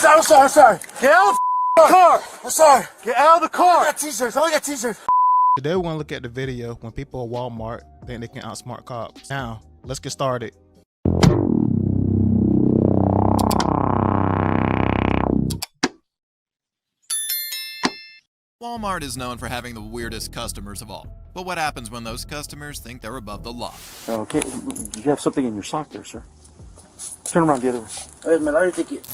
I'm sorry. Get out of the car. I'm sorry. Get out of the car. I got t-shirts. I only got t-shirts. Today we're going to look at the video when people at Walmart think they can outsmart cops. Now, let's get started. Walmart is known for having the weirdest customers of all. But what happens when those customers think they're above the law? Okay, you have something in your sock there, sir. Turn around the other way. Wait a minute, I didn't think it.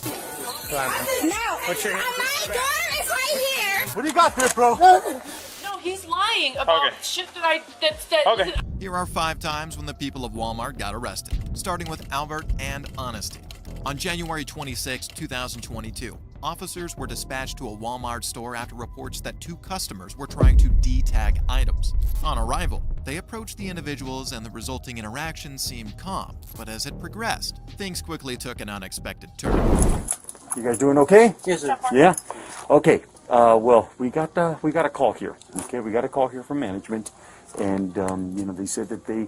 No! What's your name? My door is right here! What do you got there, bro? No, he's lying about shit that Okay. Here are 5 times when the people of Walmart got arrested, starting with Albert and Honesty. On January 26, 2022, officers were dispatched to a Walmart store after reports that 2 customers were trying to de-tag items. On arrival, they approached the individuals and the resulting interaction seemed calm, but as it progressed, things quickly took an unexpected turn. You guys doing okay? Yes, sir. Yeah? Okay. Well, we got a call here. Okay, we got a call here from management, and you know, they said that they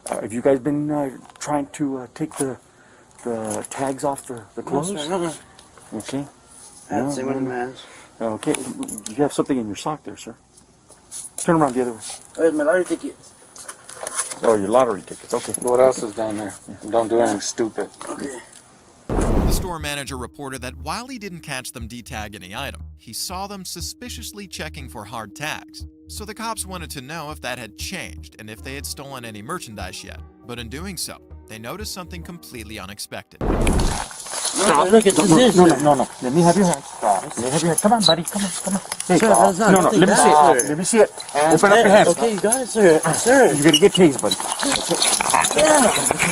have you guys been trying to take the tags off the clothes? No, sir, no. Okay. That's it with a mask. Okay, you have something in your sock there, sir. Turn around the other way. Wait a minute, I didn't think it. Oh, your lottery tickets. Okay. What else is down there? Don't do anything stupid. Okay. The store manager reported that while he didn't catch them de-tag any item, he saw them suspiciously checking for hard tags. So the cops wanted to know if that had changed and if they had stolen any merchandise yet. But in doing so, they noticed something completely unexpected. Stop. Look at this. No. Let me have your hand. Stop. Let me have your hand. Come on, buddy. Come on. Hey, Sir, that's not no. nothing Let me see bad, it. sir. Let me see it. Open up your hands. Okay, you got it, sir. Sir. You're gonna get tased, buddy.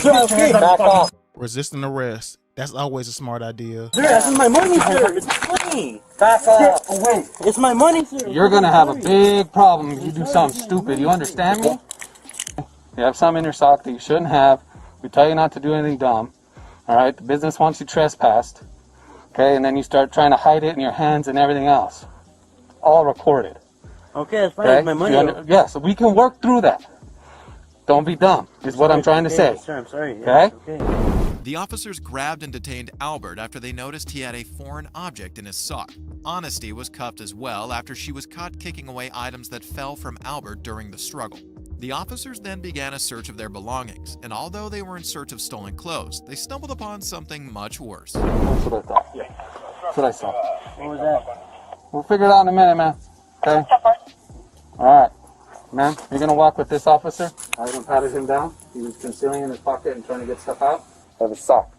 Sir, okay. Back off. Resisting arrest. That's always a smart idea. Sir, that's my money, sir. It's my money. Back off. Wait. It's my money, sir. You're gonna have a big problem if you do something stupid. You understand me? You have something in your sock that you shouldn't have. We tell you not to do anything dumb. All right. The business wants you trespassed. Okay, and then you start trying to hide it in your hands and everything else. All recorded. Okay, that's fine. Okay? It's my money. Yes, we can work through that. Don't be dumb, is what I'm trying to say. Sir, I'm sorry. Okay? The officers grabbed and detained Albert after they noticed he had a foreign object in his sock. Honesty was cuffed as well after she was caught kicking away items that fell from Albert during the struggle. The officers then began a search of their belongings, and although they were in search of stolen clothes, they stumbled upon something much worse. That's what I thought. Yeah. That's what I saw. What was that? We'll figure it out in a minute, man. Okay? Alright. Ma'am, you're gonna walk with this officer. I even patted him down. He was concealing in his pocket and trying to get stuff out of his sock.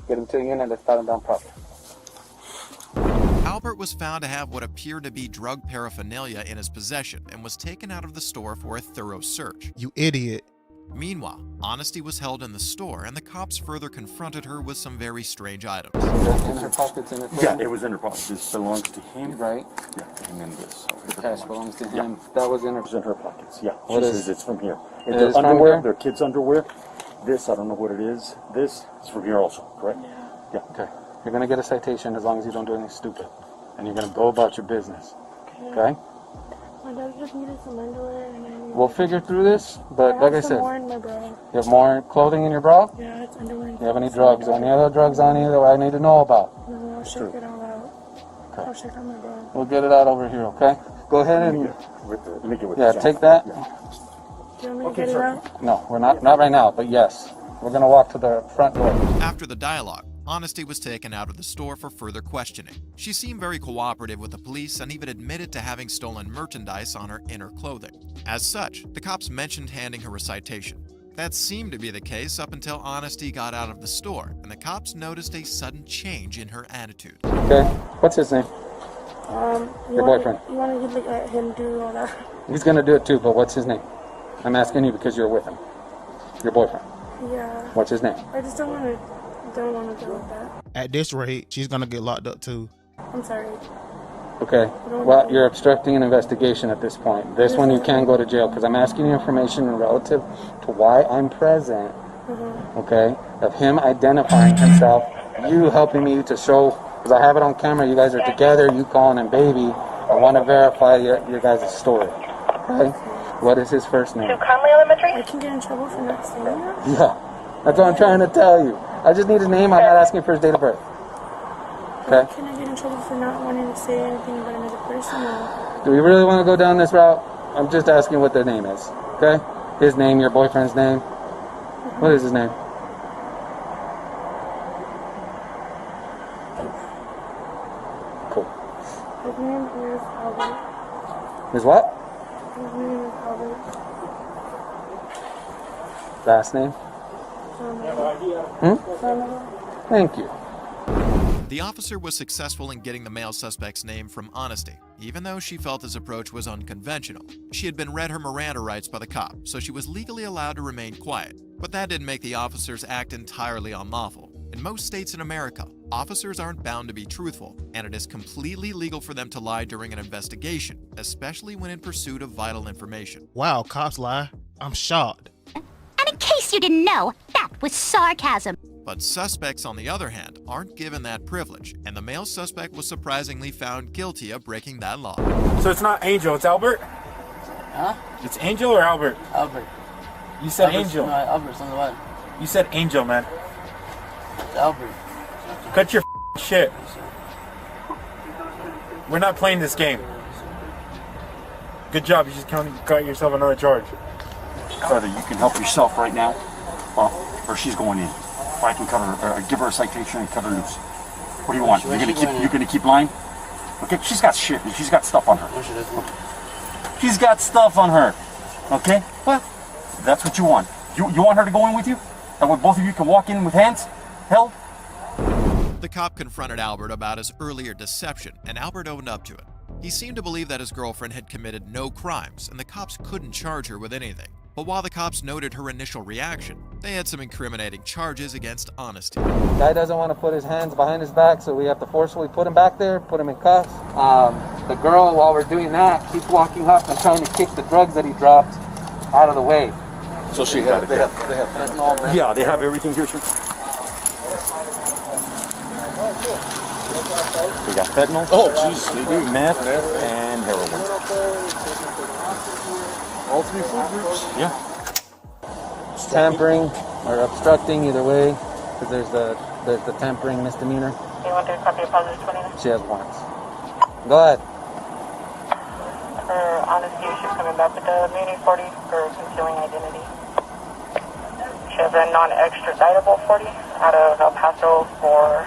Get him to the unit, let's pat him down properly. Albert was found to have what appeared to be drug paraphernalia in his possession and was taken out of the store for a thorough search. You idiot. Meanwhile, Honesty was held in the store and the cops further confronted her with some very strange items. In her pockets in her Yeah, it was in her pocket. This belongs to him. Right? Yeah, and then this. The cash belongs to him. That was in her. It's in her pockets. Yeah. What She is- says it's from here. It If they're is from underwear, here? their kids' underwear. This, I don't know what it is. This is from here also, correct? Yeah. Okay. You're gonna get a citation as long as you don't do anything stupid. And you're gonna go about your business. Okay? My dad just needed some underwear and I needed We'll figure through this, but like I some said, more in my bra. you have more clothing in your bra? Yeah, it's underwear. You have any drugs? Any other drugs on you that I need to know about? No, I'll check it all out. Okay. I'll check on my bra. We'll get it out over here, okay? Go ahead and Let me get with yeah, this. take that. Do you want me to Okay, get it sir. out? No, we're not right now, but yes. We're gonna walk to the front door. After the dialogue, Honesty was taken out of the store for further questioning. She seemed very cooperative with the police and even admitted to having stolen merchandise on her inner clothing. As such, the cops mentioned handing her a citation. That seemed to be the case up until Honesty got out of the store, and the cops noticed a sudden change in her attitude. Okay? What's his name? Your boyfriend. You want to let him do all that? He's gonna do it too, but what's his name? I'm asking you because you're with him. Your boyfriend. Yeah. What's his name? I just don't want to deal with that. At this rate, she's going to get locked up too. I'm sorry. Okay. Well, you're obstructing an investigation at this point. This one you can go to jail because I'm asking you information relative to why I'm present. Okay? Of him identifying himself, you helping me to show, because I have it on camera, you guys are together, you calling him baby. I want to verify your guys' story. Okay? What is his first name? I can get in trouble for not saying that. Yeah. That's what I'm trying to tell you. I just need his name. I'm not asking for his date of birth. Okay? Can I get in trouble for not wanting to say anything about another person? Or... Do we really want to go down this route? I'm just asking what their name is. Okay? His name, your boyfriend's name. What is his name? Cool. His name is Albert. His what? His name is Albert. Last name? Thank you. The officer was successful in getting the male suspect's name from Honesty, even though she felt his approach was unconventional. She had been read her Miranda rights by the cop, so she was legally allowed to remain quiet. But that didn't make the officers act entirely unlawful. In most states in America, officers aren't bound to be truthful, and it is completely legal for them to lie during an investigation, especially when in pursuit of vital information. Wow, cops lie. I'm shocked. And in case you didn't know, that was sarcasm. But suspects, on the other hand, aren't given that privilege, and the male suspect was surprisingly found guilty of breaking that law. So it's not Angel, it's Albert? Huh? It's Angel or Albert? Albert. You said Albert's, Angel. No, Albert's on the way. You said Angel, man. It's Albert. Cut your shit. We're not playing this game. Good job, you just got yourself another charge. Brother, you can help yourself right now, or she's going in. Or I can cut her, give her a citation and cut her loose. What do you want? You're gonna keep lying? Okay, she's got shit. She's got stuff on her. She's got stuff on her. Okay? Well, that's what you want. You want her to go in with you? That way both of you can walk in with hands held? The cop confronted Albert about his earlier deception, and Albert owned up to it. He seemed to believe that his girlfriend had committed no crimes, and the cops couldn't charge her with anything. But while the cops noted her initial reaction, they had some incriminating charges against Honesty. Guy doesn't want to put his hands behind his back, so we have to forcefully put him back there, put him in cuffs. The girl, while we're doing that, keeps walking up and trying to kick the drugs that he dropped out of the way. So they have fentanyl, man? Yeah, they have everything here, sir. We got fentanyl. Oh, jeez, they do. Meth and heroin. All three food groups? Yeah. Tampering or obstructing, either way, because there's the tampering misdemeanor. You want to copy a positive 29? She has warrants. Go ahead. For honesty, she's coming back with the meaning 40 for concealing identity. She has a non-extraditable 40 out of El Paso for,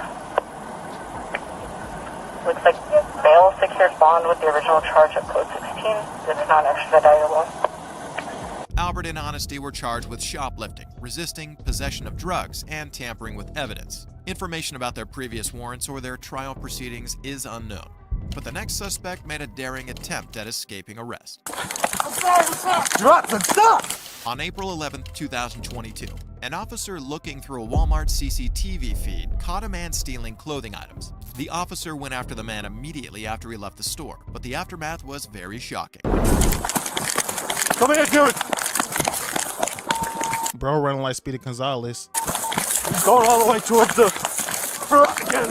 looks like bail secured bond with the original charge of code 16. It's non-extraditable. Albert and Honesty were charged with shoplifting, resisting, possession of drugs, and tampering with evidence. Information about their previous warrants or their trial proceedings is unknown. But the next suspect made a daring attempt at escaping arrest. Stop! On April 11, 2022, an officer looking through a Walmart CCTV feed caught a man stealing clothing items. The officer went after the man immediately after he left the store, but the aftermath was very shocking. Come here, dude! Bro running like Speedy Gonzalez. He's going all the way towards the front again.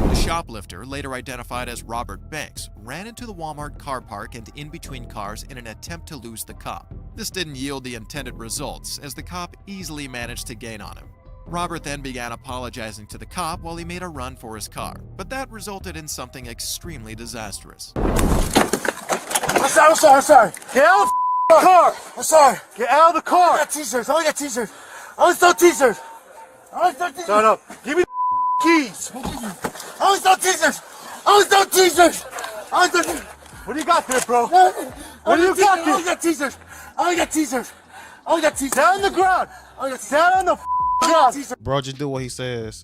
The shoplifter, later identified as Robert Banks, ran into the Walmart car park and in between cars in an attempt to lose the cop. This didn't yield the intended results, as the cop easily managed to gain on him. Robert then began apologizing to the cop while he made a run for his car, but that resulted in something extremely disastrous. I'm sorry. Get out of the car! I'm sorry. Get out of the car! I got t-shirts. I only got t-shirts. I only stole t-shirts. Shut up. Give me the keys. I only stole t-shirts. What do you got there, bro? What do you got there? I only got t-shirts. Down on the ground. Down on the ground. Bro, just do what he says.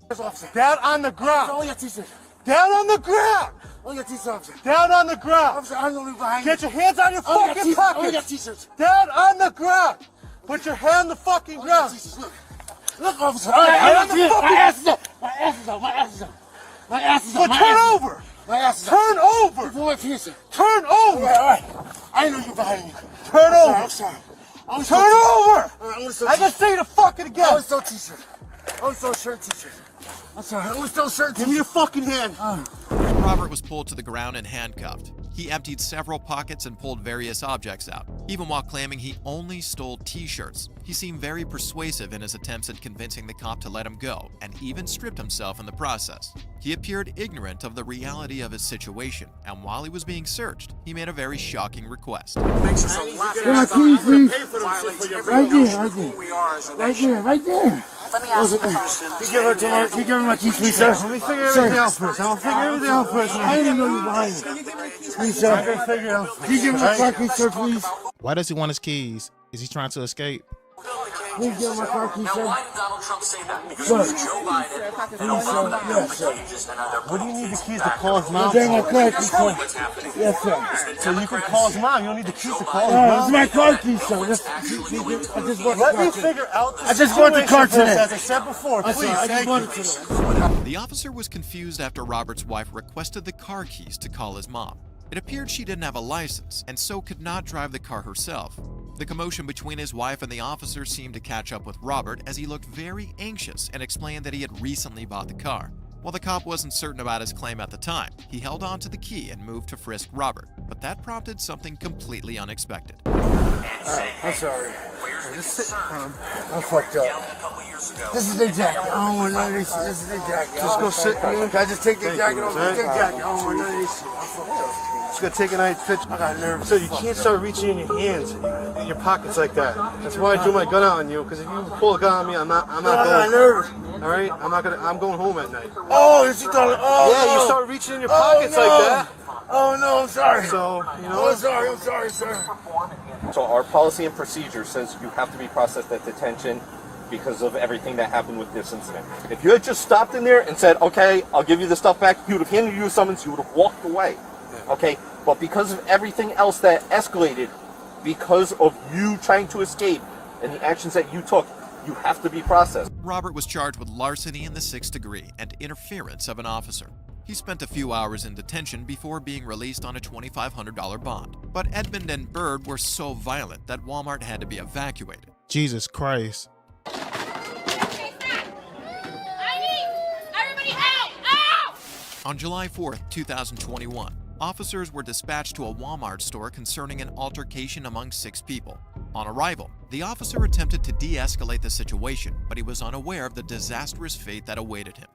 Down on the ground. I only got t-shirts. Down on the ground. I only got t-shirts, officer. Down on the ground. Officer, I'm gonna leave behind. Get your hands on your I only got fucking t-shirts. I only pockets. got t-shirts. Down on the ground. Put your hand on the fucking ground. Look, officer. Hand on the My fucking. ass is up. My ass is up. Well, turn over. My ass is up. Turn over. Wait for you, sir. Turn over. All right. I know you're behind me. Turn over. I'm sorry. Turn over. I only stole I can say the fucking I again. only stole t-shirt. I only stole shirt and t-shirt. I'm sorry. I only stole shirt and Give me t-shirt. your fucking hand. Robert was pulled to the ground and handcuffed. He emptied several pockets and pulled various objects out, even while claiming he only stole t-shirts. He seemed very persuasive in his attempts at convincing the cop to let him go, and even stripped himself in the process. He appeared ignorant of the reality of his situation, and while he was being searched, he made a very shocking request. My keys, please. Right there. Let me ask you a question. Can you give her my keys, please, sir? Let me figure everything out first. I'll figure everything out first. I didn't know you were behind me. Please, sir. I gotta figure it out. Can you give me my car keys, sir, please? Why does he want his keys? Is he trying to escape? Please give me my car keys, sir. Why did Donald Trump say that? Because What? it was Joe Biden and Obama that were contagious, and now they're What do you need the keys to call his mom? Give me my car keys, sir. what's happening. Yes, sir. So you can call his mom. You don't need the keys to call his Oh, mom. This is my car keys, sir. I just want Let me figure out the I just want the car situation today. first, as I said before, please. I just want it today. The officer was confused after Robert's wife requested the car keys to call his mom. It appeared she didn't have a license and so could not drive the car herself. The commotion between his wife and the officer seemed to catch up with Robert as he looked very anxious and explained that he had recently bought the car. While the cop wasn't certain about his claim at the time, he held on to the key and moved to frisk Robert, but that prompted something completely unexpected. I'm sorry. I'm fucked up. This is the jacket. I don't want none of this shit. This is the jacket. Just go sit. Can I just take the jacket off? Take the jacket. I don't want none of this shit. I'm fucked up. Just gonna take a nice picture. I got nerves. So you can't start reaching in your hands, in your pockets like that. That's why I drew my gun out on you. Because if you pull a gun on me, I'm not going. I got nerves. All right, I'm going home at night. Oh, you thought? Oh, yeah. No. You start reaching in your pockets like that. Oh no, I'm sorry. So you know. I'm sorry, sir. So our policy and procedure says you have to be processed at detention because of everything that happened with this incident. If you had just stopped in there and said, okay, I'll give you the stuff back, he would have handed you a summons, you would have walked away. Okay, but because of everything else that escalated, because of you trying to escape and the actions that you took, you have to be processed. Robert was charged with larceny in the 6th degree and interference of an officer. He spent a few hours in detention before being released on a $2,500 bond. But Edmund and Bird were so violent that Walmart had to be evacuated. Jesus Christ. On July 4th, 2021, officers were dispatched to a Walmart store concerning an altercation among 6 people. On arrival, the officer attempted to de-escalate the situation, but he was unaware of the disastrous fate that awaited him.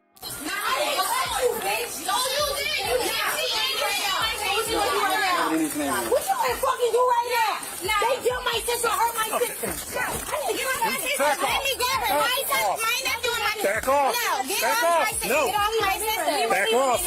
What you gonna fucking do right now? They killed my sister, hurt my sister. Let me grab her. My nephew and my niece. Back off. No, get Back off off. my sister. No. Get off my sister. Back off.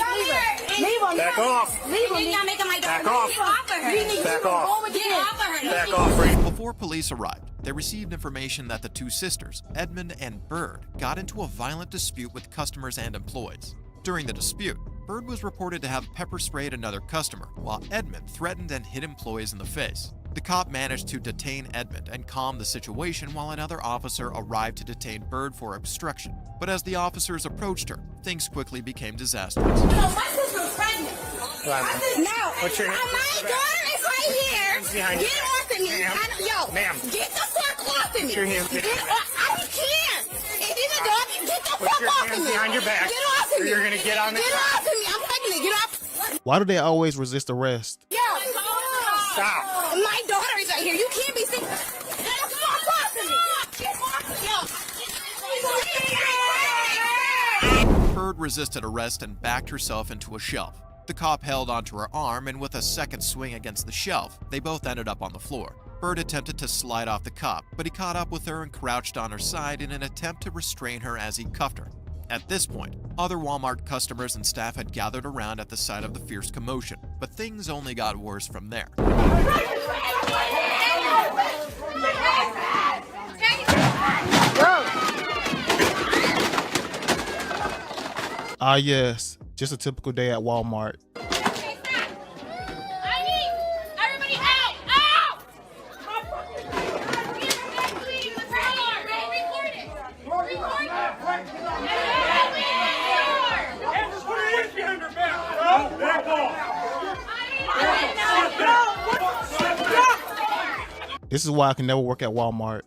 Leave him. Back off. Leave him. You're making my daughter. Back off. Get off of her. Back off. Get off of her. Back off, Reed. Before police arrived, they received information that the 2 sisters, Edmund and Bird, got into a violent dispute with customers and employees. During the dispute, Bird was reported to have pepper sprayed another customer, while Edmund threatened and hit employees in the face. The cop managed to detain Edmund and calm the situation while another officer arrived to detain Bird for obstruction. But as the officers approached her, things quickly became disastrous. No, my sister's pregnant. No, What's your name? my daughter is right here. Get off of me. Ma'am. Get the fuck off of me. Put your hands Get off. I can't. If he's a dog, get the fuck Put your off of hands me. behind your back. Get off of Or me. you're gonna get on the Get off of me. I'm pregnant. Get off. Why do they always resist arrest? Yo. Stop. My daughter is right here. You can't be sitting. Get the fuck off of me. Get off. Yo. Bird resisted arrest and backed herself into a shelf. The cop held onto her arm, and with a second swing against the shelf, they both ended up on the floor. Bird attempted to slide off the cop, but he caught up with her and crouched on her side in an attempt to restrain her as he cuffed her. At this point, other Walmart customers and staff had gathered around at the site of the fierce commotion, but things only got worse from there. Ah yes, just a typical day at Walmart. Everybody out! Out! This is why I can never work at Walmart.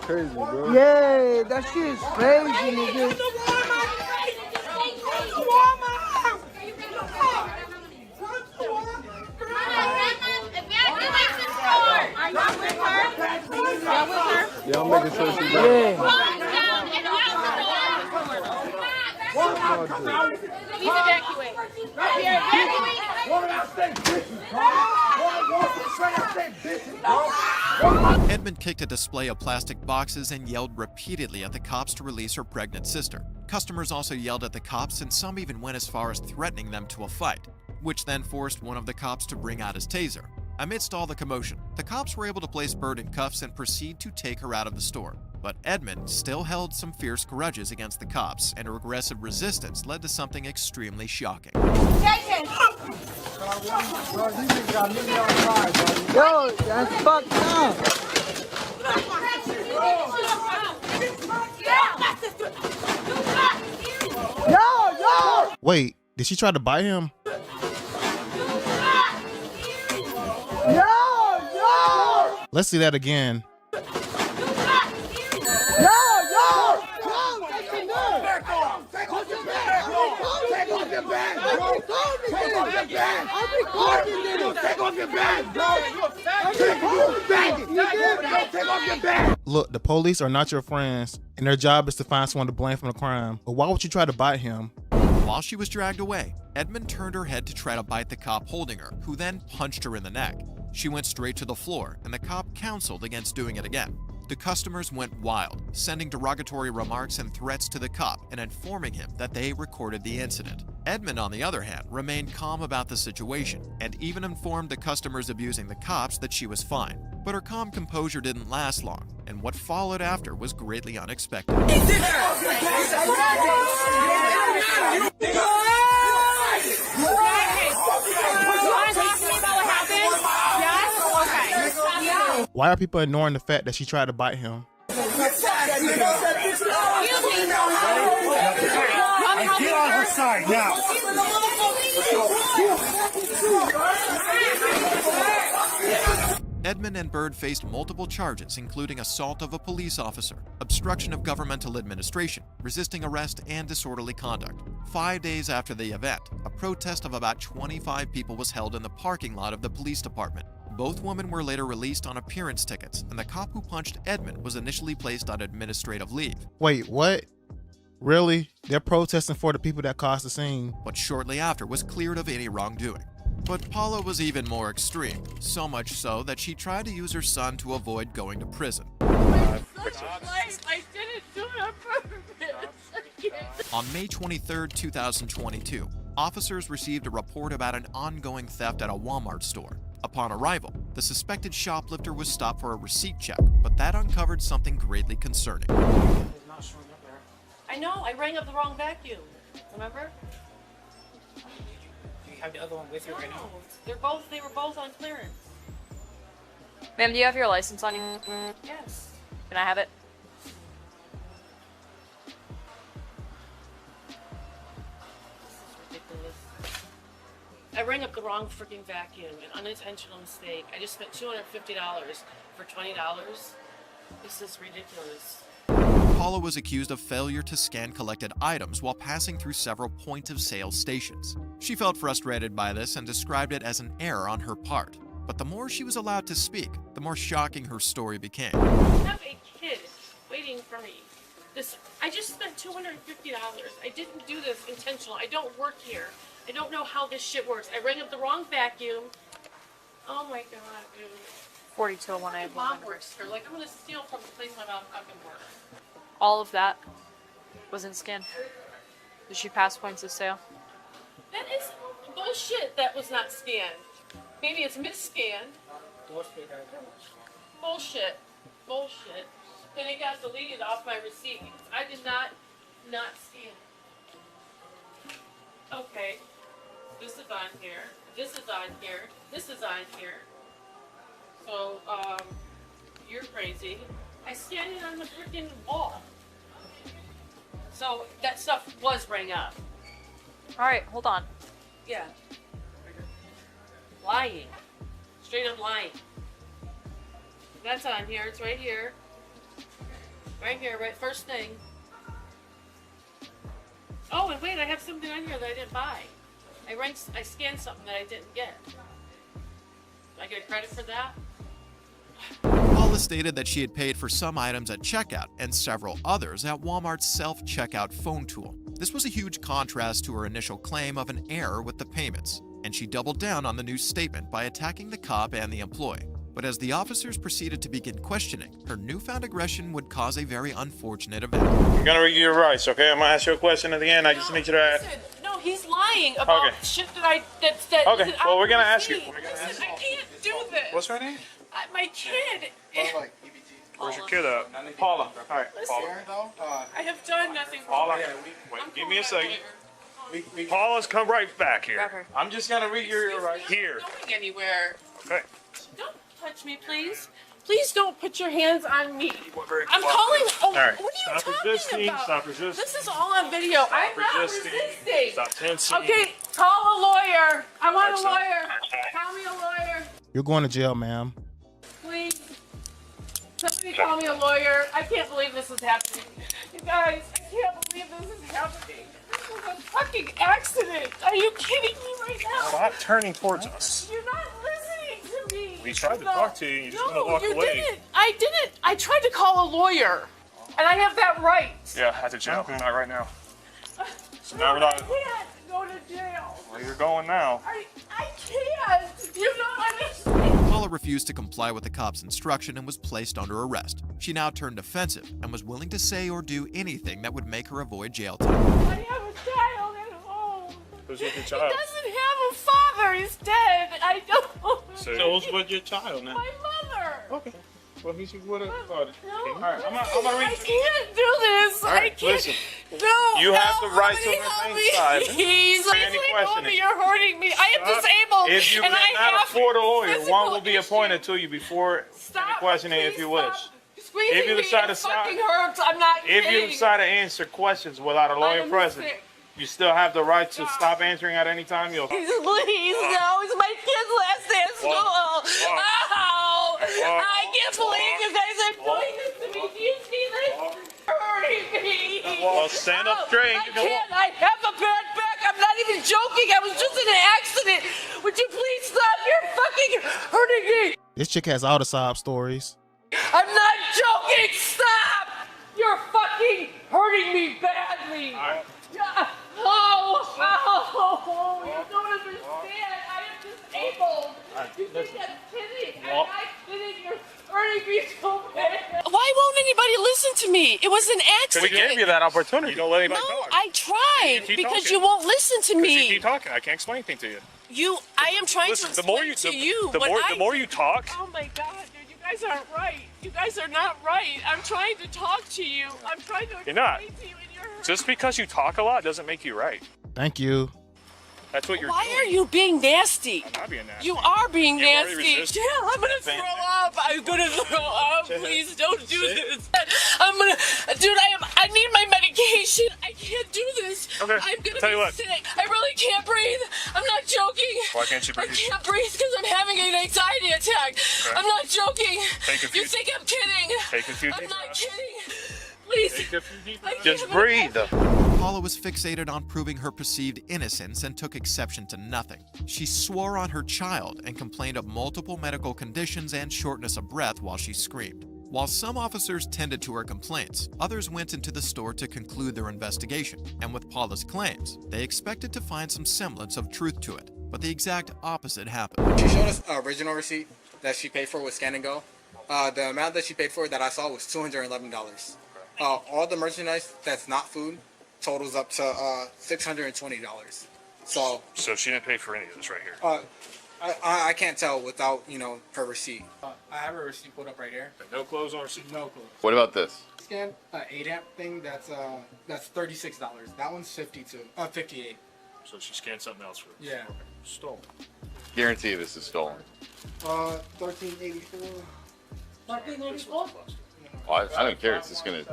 Crazy, bro. Yeah, that shit is crazy, nigga. Yeah, I'm making sure she's there. Please evacuate. Edmund kicked a display of plastic boxes and yelled repeatedly at the cops to release her pregnant sister. Customers also yelled at the cops, and some even went as far as threatening them to a fight, which then forced one of the cops to bring out his taser. Amidst all the commotion, the cops were able to place Bird in cuffs and proceed to take her out of the store. But Edmund still held some fierce grudges against the cops, and her aggressive resistance led to something extremely shocking. Yo, that's fucked up. Yo! Wait, did she try to bite him? Yo! Let's see that again. Look, the police are not your friends, and their job is to find someone to blame for the crime. But why would you try to bite him? While she was dragged away, Edmund turned her head to try to bite the cop holding her, who then punched her in the neck. She went straight to the floor, and the cop counseled against doing it again. The customers went wild, sending derogatory remarks and threats to the cop and informing him that they recorded the incident. Edmund, on the other hand, remained calm about the situation and even informed the customers abusing the cops that she was fine. But her calm composure didn't last long, and what followed after was greatly unexpected. Why are people ignoring the fact that she tried to bite him? Get on her side now. Edmund and Bird faced multiple charges, including assault of a police officer, obstruction of governmental administration, resisting arrest, and disorderly conduct. 5 days after the event, a protest of about 25 people was held in the parking lot of the police department. Both women were later released on appearance tickets, and the cop who punched Edmund was initially placed on administrative leave. Wait, what? Really? They're protesting for the people that caused the scene. But shortly after was cleared of any wrongdoing. But Paula was even more extreme, so much so that she tried to use her son to avoid going to prison. I didn't do it on purpose. On May 23, 2022, officers received a report about an ongoing theft at a Walmart store. Upon arrival, the suspected shoplifter was stopped for a receipt check, but that uncovered something greatly concerning. I know, I rang up the wrong vacuum. Remember? Do you have the other one with you right now? They were both on clearance. Ma'am, do you have your license on you? Yes. Can I have it? I rang up the wrong freaking vacuum, an unintentional mistake. I just spent $250 for $20. This is ridiculous. Paula was accused of failure to scan collected items while passing through several point-of-sale stations. She felt frustrated by this and described it as an error on her part. But the more she was allowed to speak, the more shocking her story became. I have a kid waiting for me. I just spent $250. I didn't do this intentional. I don't work here. I don't know how this shit works. I rang up the wrong vacuum. Oh my god, dude. 4201A. My mom works here. Like, I'm gonna steal from the place my mom fucking works. All of that was in scan. Did she pass points of sale? That is bullshit. That was not scanned. Maybe it's misscanned. Bullshit. Bullshit. Then it got deleted off my receipt. I did not scan. Okay. This is on here. This is on here. This is on here. So, you're crazy. I scanned it on the freaking wall. So that stuff was rang up. Alright, hold on. Yeah. Lying. Straight up lying. That's on here. It's right here. Right here, right first thing. Oh, and wait, I have something on here that I didn't buy. I scanned something that I didn't get. Do I get credit for that? Paula stated that she had paid for some items at checkout and several others at Walmart's self-checkout phone tool. This was a huge contrast to her initial claim of an error with the payments, and she doubled down on the new statement by attacking the cop and the employee. But as the officers proceeded to begin questioning, her newfound aggression would cause a very unfortunate event. I'm gonna read you your rights, okay? I'm gonna ask you a question at the end. I just need you to ask. Listen, no, he's lying about shit that Okay, well, we're gonna ask you. Listen, I can't do this. What's her name? My kid. Where's your kid at? Paula. All right, Paula. I have done nothing wrong. Paula, wait, give me a second. Paula's come right back here. I'm just gonna read your rights here. I'm not going anywhere. Okay. Don't touch me, please. Please don't put your hands on me. I'm calling. Oh, all right. What are you Stop talking resisting. about? Stop resisting. This is all on video. I'm not resisting. resisting. Stop tensing. Okay, call a lawyer. I want a lawyer. Call me a lawyer, You're going to jail, ma'am. please. Somebody call me a lawyer. I can't believe this is happening. You guys, I can't believe this is happening. This was a fucking accident. Are you kidding me right now? Stop turning towards us. You're not listening to me. We tried to talk to you. You're just gonna walk you away. didn't. I didn't. I tried to call a lawyer, and I have that right. Yeah, at the jail. Not right now. So now No, we're I not. can't go to jail. Well, you're going now. I can't. You don't understand. Paula refused to comply with the cop's instruction and was placed under arrest. She now turned defensive and was willing to say or do anything that would make her avoid jail time. I have a child at home. Who's with your He child? doesn't have a father. He's dead. I don't. So who's with your child now? My mother. Okay. Well, he's with a father. No, All right, I'm gonna read. I can't do this. All I right, can't. listen. No. You have the right to somebody help remain me. silent. Please, Free any let questioning. me. You're hurting me. I am disabled. If you and I cannot have afford a lawyer, one physical will be appointed to you before any Stop. questioning if Please you wish. stop squeezing If you me. decide It to stop, fucking hurts. I'm not if kidding. you decide to answer questions without a I lawyer am present, sick. you still have the right to stop answering at any time. You'll. Please, no. It's my kid's last day at school. Ow! I can't believe you guys are doing this to me. Do you see this? Hurting me. Well, stand up straight. I can't. I have a bad back. I'm not even joking. I was just in an accident. Would you please stop? You're fucking hurting me. This chick has all the sob stories. I'm not joking. Stop. You're fucking hurting me badly. Yeah. Oh, you don't understand. I am disabled. You think I'm kidding? I'm not kidding. You're hurting me so bad. Why won't anybody listen to me? It was an accident. We gave you that opportunity. You don't let anybody No, talk. I tried You keep because talking. you won't listen to You me. keep talking. I can't explain anything to you. I am trying Listen, to the explain more you, to you. the more you talk, Oh my God, dude, you guys aren't right. You guys are not right. I'm trying to talk to you. I'm trying to explain You're not. to you, and you're just because you talk a lot doesn't make you right. Thank you. That's what you're Why doing. are you being nasty? I'm not being nasty. You are being You're very nasty. resistant. Yeah, I'm gonna throw up. I'm gonna throw up. Please don't do this. I'm gonna, dude. I need my medication. I can't do this. Okay. I'm gonna Tell you be what. sick. I really can't breathe. I'm not joking. Why can't you breathe? I can't breathe because I'm having an anxiety attack. Okay. I'm not joking. Take a few- You think I'm kidding? Take a few I'm deep not breaths. kidding. Please. Take a few deep I breaths. can't Just breathe. Paula was fixated on proving her perceived innocence and took exception to nothing. She swore on her child and complained of multiple medical conditions and shortness of breath while she screamed. While some officers tended to her complaints, others went into the store to conclude their investigation, and with Paula's claims, they expected to find some semblance of truth to it. But the exact opposite happened. She showed us an original receipt that she paid for with Scan and Go. The amount that she paid for that I saw was $211. All the merchandise that's not food totals up to $620. So she didn't pay for any of this right here. I can't tell without her receipt. I have a receipt put up right here. No clothes on receipt. No clothes. What about this? Scan 8 amp thing. That's $36. That one's 58. So she scanned something else for this. Yeah. Okay. Stolen. Guarantee this is stolen. 1384. 1384. Well, I don't care. It's just gonna.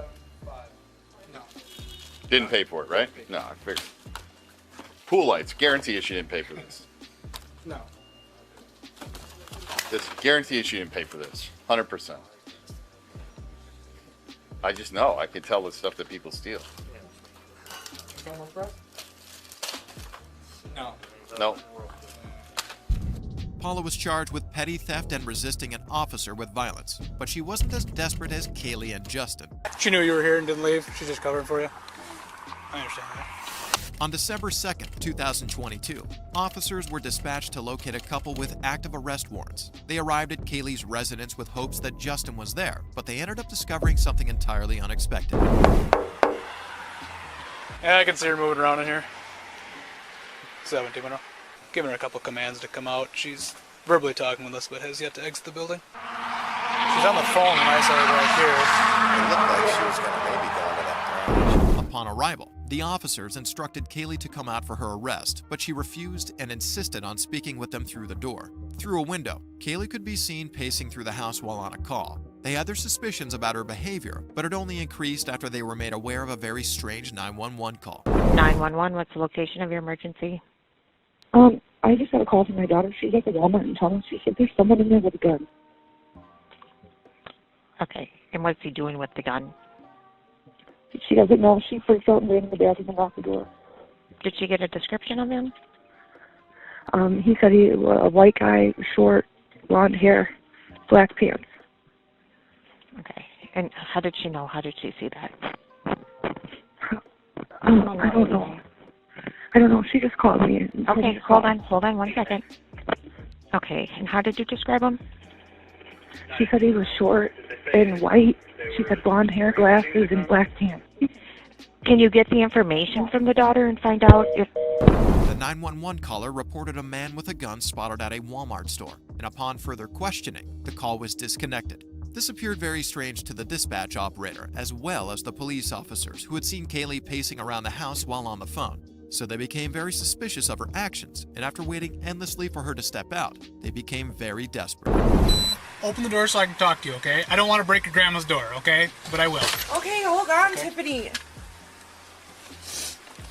No. Didn't pay for it, right? No, I figured. Pool lights. Guarantee you she didn't pay for this. No. This guarantee you she didn't pay for this. 100%. I just know. I can tell the stuff that people steal. No. No. Paula was charged with petty theft and resisting an officer with violence, but she wasn't as desperate as Kaylee and Justin. She knew you were here and didn't leave. She's just covering for you. I understand that. On December 2nd, 2022, officers were dispatched to locate a couple with active arrest warrants. They arrived at Kaylee's residence with hopes that Justin was there, but they ended up discovering something entirely unexpected. Yeah, I can see her moving around in here. 17 minutes. Giving her a couple commands to come out. She's verbally talking with us, but has yet to exit the building. She's on the phone when I saw her right here. It looked like she was going to maybe go into that branch. Upon arrival, the officers instructed Kaylee to come out for her arrest, but she refused and insisted on speaking with them through the door. Through a window, Kaylee could be seen pacing through the house while on a call. They had their suspicions about her behavior, but it only increased after they were made aware of a very strange 911 call. 911, what's the location of your emergency? I just got a call from my daughter. She's at the Walmart in town. She said there's someone in there with a gun. Okay, and what's he doing with the gun? She doesn't know. She freaked out and ran in the bathroom and locked the door. Did she get a description of him? He said he was a white guy, short, blonde hair, black pants. Okay, and how did she know? How did she see that? I don't know. I don't know. She just called me. Okay, hold on 1 second. Okay, and how did you describe him? She said he was short and white. She said blonde hair, glasses, and black pants. Can you get the information from the daughter and find out if... The 911 caller reported a man with a gun spotted at a Walmart store, and upon further questioning, the call was disconnected. This appeared very strange to the dispatch operator, as well as the police officers who had seen Kaylee pacing around the house while on the phone. So they became very suspicious of her actions, and after waiting endlessly for her to step out, they became very desperate. Open the door so I can talk to you, okay? I don't want to break your grandma's door, okay? But I will. Okay, hold on, Tiffany.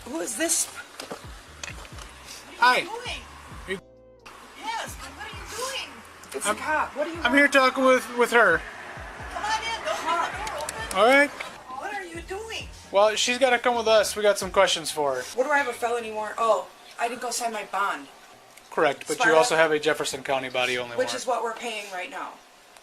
Who is this? Hi. Yes, what are you doing? It's a cop. What are you I'm here talking with her. Come on in. Don't leave the door open. All right. What are you doing? Well, she's got to come with us. We got some questions for her. What do I have a felony warrant? Oh, I didn't go sign my bond. Correct, but Sparta? you also have a Jefferson County body only Which warrant. is what we're paying right now.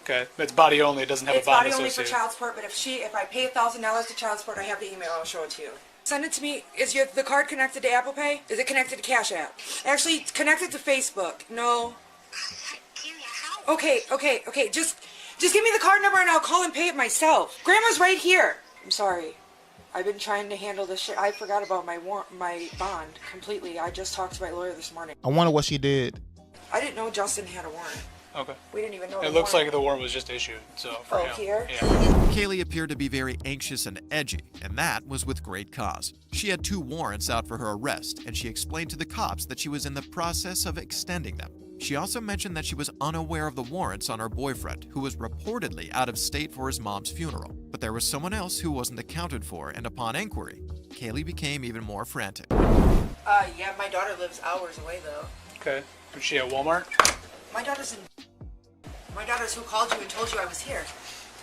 Okay, it's body only. It doesn't have It's a bond body only for associated. child support, but if I pay $1,000 to child support, I have the email. I'll show it to you. Send it to me. Is the card connected to Apple Pay? Is it connected to Cash App? Actually, it's connected to Facebook. No. Okay. Just give me the card number and I'll call and pay it myself. Grandma's right here. I'm sorry. I've been trying to handle this shit. I forgot about my bond completely. I just talked to my lawyer this morning. I wonder what she did. I didn't know Justin had a warrant. Okay. We didn't even know. It looks like the warrant was just issued. So for him. Here? Yeah. Kaylee appeared to be very anxious and edgy, and that was with great cause. She had 2 warrants out for her arrest, and she explained to the cops that she was in the process of extending them. She also mentioned that she was unaware of the warrants on her boyfriend, who was reportedly out of state for his mom's funeral. But there was someone else who wasn't accounted for, and upon inquiry, Kaylee became even more frantic. Yeah, my daughter lives hours away though. Okay. Was she at Walmart? My daughter's who called you and told you I was here.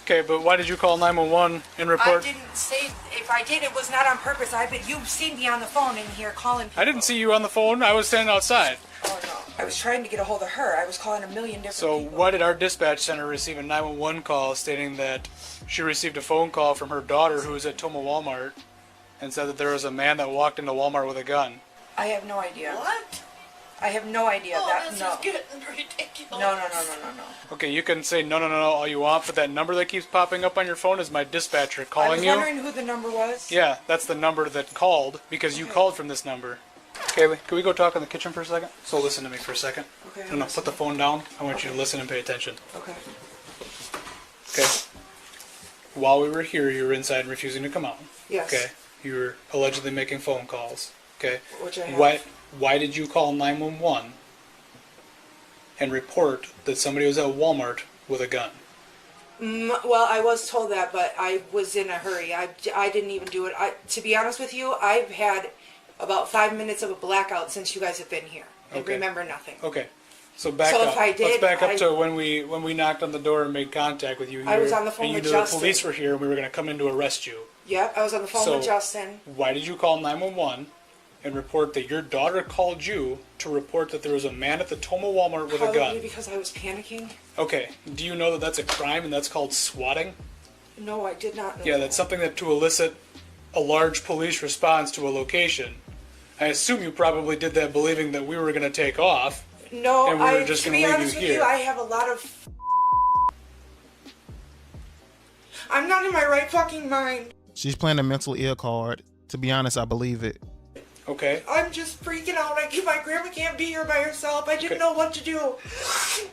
Okay, but why did you call 911 and report? I didn't say, if I did, it was not on purpose. You've seen me on the phone in here calling people. I didn't see you on the phone. I was standing outside. Oh no. I was trying to get a hold of her. I was calling a million different So people. why did our dispatch center receive a 911 call stating that she received a phone call from her daughter who was at Toma Walmart and said that there was a man that walked into Walmart with a gun? I have no idea. What? I have no idea. This is getting ridiculous. No. Okay, you can say no all you want, but that number that keeps popping up on your phone is my dispatcher calling you. I was wondering who the number was. Yeah, that's the number that called because you called from this number. Kaylee, can we go talk in the kitchen for a second? So listen to me for a second. Okay. No, put the phone down. I want you to listen and pay attention. Okay. Okay. While we were here, you were inside and refusing to come out. Yes. Okay. You were allegedly making phone calls. Okay. Which I have. Why did you call 911 and report that somebody was at Walmart with a gun? Well, I was told that, but I was in a hurry. I didn't even do it. To be honest with you, I've had about 5 minutes of a blackout since you guys have been here. I remember nothing. Okay. So back up. If I did, let's back up to when we knocked on the door and made contact with you. I was on the phone and you with knew Justin. the police were here and we were going to come in to arrest you. Yep, I was on the phone with Justin. Why did you call 911 and report that your daughter called you to report that there was a man at the Toma Walmart with a gun. Probably because I was panicking. Okay, do you know that that's a crime and that's called swatting? No, I did not know. Yeah, that's something that to elicit a large police response to a location. I assume you probably did that believing that we were going to take off. No, and we were just to going be to leave honest you with here. you, I have a lot of... I'm not in my right fucking mind. She's playing a mentally ill card. To be honest, I believe it. Okay. I'm just freaking out. My grandma can't be here by herself. I didn't know what to do.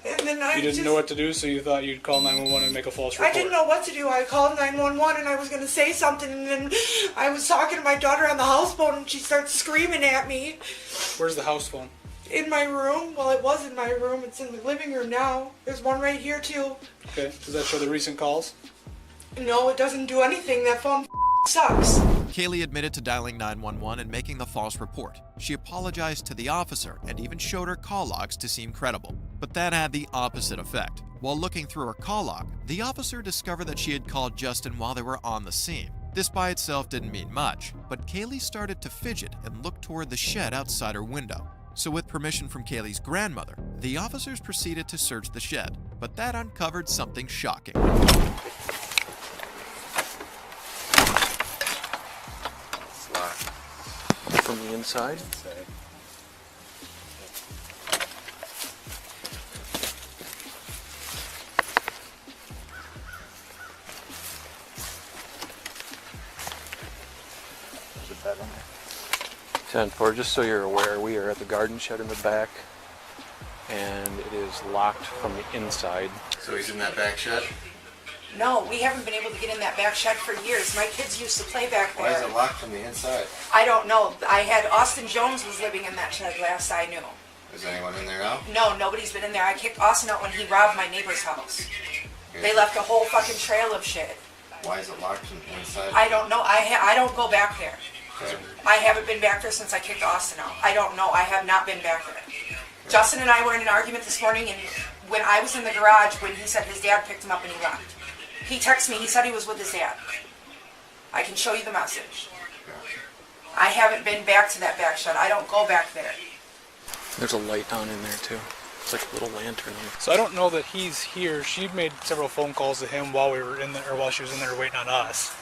And then You didn't know what to do, so you thought you'd call 911 and make a false report. I didn't know what to do. I called 911 and I was going to say something, and then I was talking to my daughter on the house phone and she starts screaming at me. Where's the house phone? In my room. Well, it was in my room. It's in the living room now. There's one right here too. Okay, does that show the recent calls? No, it doesn't do anything. That phone sucks. Kaylee admitted to dialing 911 and making the false report. She apologized to the officer and even showed her call logs to seem credible. But that had the opposite effect. While looking through her call log, the officer discovered that she had called Justin while they were on the scene. This by itself didn't mean much, but Kaylee started to fidget and look toward the shed outside her window. So with permission from Kaylee's grandmother, the officers proceeded to search the shed, but that uncovered something shocking. From the inside? There's a bed in there. 10-4, just so you're aware, we are at the garden shed in the back, and it is locked from the inside. So he's in that back shed? No, we haven't been able to get in that back shed for years. My kids used to play back there. Why is it locked from the inside? I don't know. I had Austin Jones was living in that shed last I knew. Is anyone in there now? No, nobody's been in there. I kicked Austin out when he robbed my neighbor's house. They left a whole fucking trail of shit. Why is it locked from the inside? I don't know. I don't go back there. Okay. I haven't been back there since I kicked Austin out. I don't know. I have not been back there. Justin and I were in an argument this morning, and when I was in the garage, when he said his dad picked him up and he left. He texted me, he said he was with his dad. I can show you the message. I haven't been back to that back shed. I don't go back there. There's a light on in there too. It's like a little lantern. So I don't know that he's here. She made several phone calls to him while we were in there, or while she was in there waiting on us.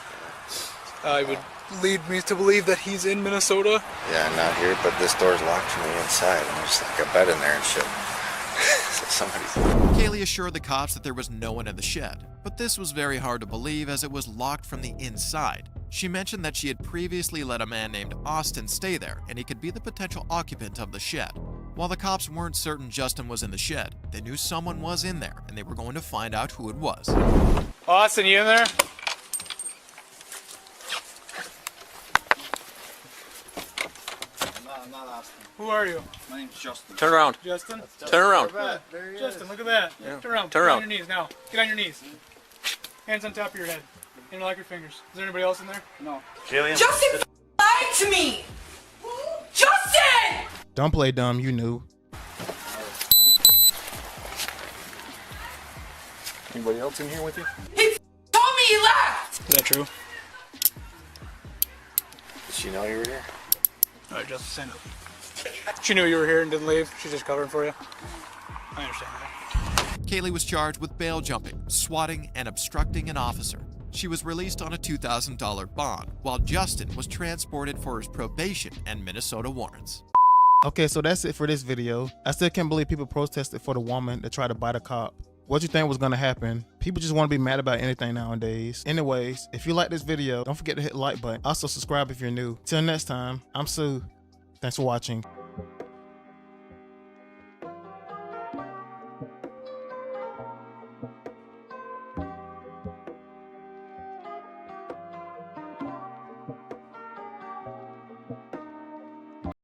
It would lead me to believe that he's in Minnesota. Yeah, not here, but this door's locked from the inside, and there's like a bed in there and shit. Kaylee assured the cops that there was no one in the shed, but this was very hard to believe as it was locked from the inside. She mentioned that she had previously let a man named Austin stay there and he could be the potential occupant of the shed. While the cops weren't certain Justin was in the shed, they knew someone was in there and they were going to find out who it was. Austin, you in there? I'm not Austin. Who are you? My name's Justin. Turn around. Justin? Turn around. Justin, look at that. Yeah. Turn around. Turn Get around. on your knees now. Get on your knees. Hands on top of your head. Interlock your fingers. Is there anybody else in there? No. Justin lied to me! Justin! Don't play dumb, you knew. Anybody else in here with you? He told me he left! Is that true? Did she know you were here? Alright, Justin, stand up. She knew you were here and didn't leave. She's just covering for you. I understand that. Kaylee was charged with bail jumping, swatting, and obstructing an officer. She was released on a $2,000 bond, while Justin was transported for his probation and Minnesota warrants. Okay, so that's it for this video. I still can't believe people protested for the woman that tried to bite a cop. What you think was gonna happen? People just want to be mad about anything nowadays. Anyways, if you like this video, don't forget to hit the like button. Also subscribe if you're new. Till next time, I'm Sue. Thanks for watching.